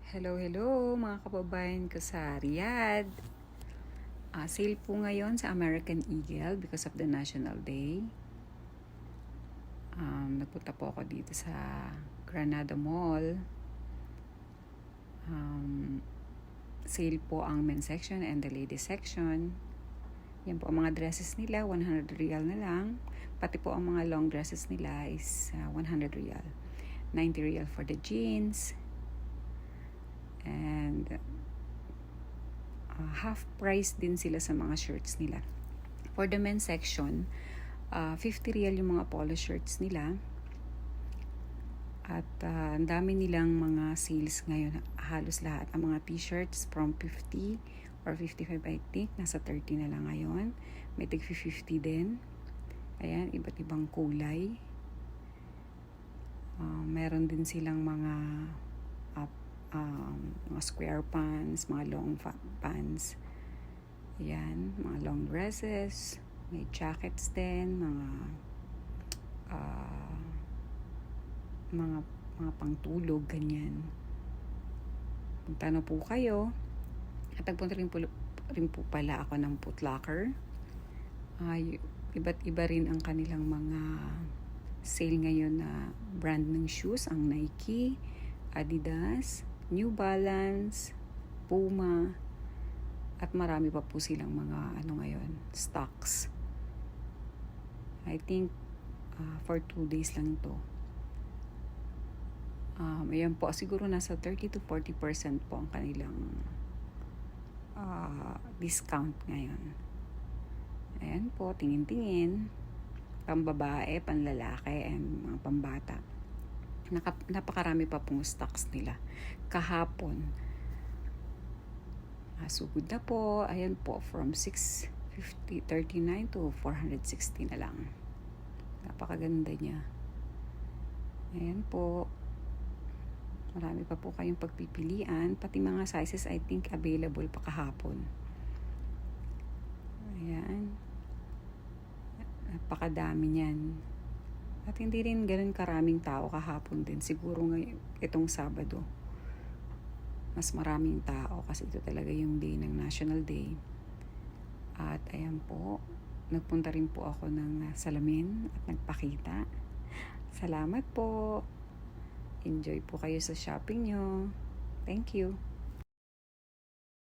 Hello mga kababayan ko sa Riyadh. Sale po ngayon sa American Eagle because of the National Day. Nagpunta po ako dito sa Granada Mall. Sale po ang men's section and the ladies section. Yan po ang mga dresses nila, 100 riyal na lang. Pati po ang mga long dresses nila is 100 riyal. 90 riyal for the jeans. And half price din sila sa mga shirts nila. For the men's section, 50 riyal yung mga polo shirts nila. At ang dami nilang mga sales ngayon. Halos lahat ang mga t-shirts from 50 or 55 I think. Nasa 30 na lang ngayon. May tig 50 din. Ayan, iba't ibang kulay. Meron din silang mga square pants, mga long pants. Ayan, mga long dresses. May jackets din, mga pangtulog, ganyan. Punta na po kayo. At nagpunta rin po pala ako ng Foot Locker. Iba't iba rin ang kanilang mga sale ngayon na brand ng shoes. Ang Nike, Adidas, New Balance, Puma, at marami pa po silang mga ngayon, stocks. I think for 2 days lang to. Ayan po, siguro nasa 30 to 40% po ang kanilang discount ngayon. Ayan po, tingin-tingin. Pambabae, panlalaki, and mga pambata. Napakarami pa pong stocks nila. Kahapon, sugod na po. Ayan po, from 639 to 460 na lang. Napakaganda niya. Ayan po. Marami pa po kayong pagpipilian. Pati mga sizes, I think, available pa kahapon. Ayan. Napakadami niyan. At hindi rin ganun karaming tao kahapon din. Siguro itong Sabado, mas maraming tao kasi ito talaga yung day ng National Day. At ayan po, nagpunta rin po ako ng salamin at nagpakita. Salamat po. Enjoy po kayo sa shopping nyo. Thank you.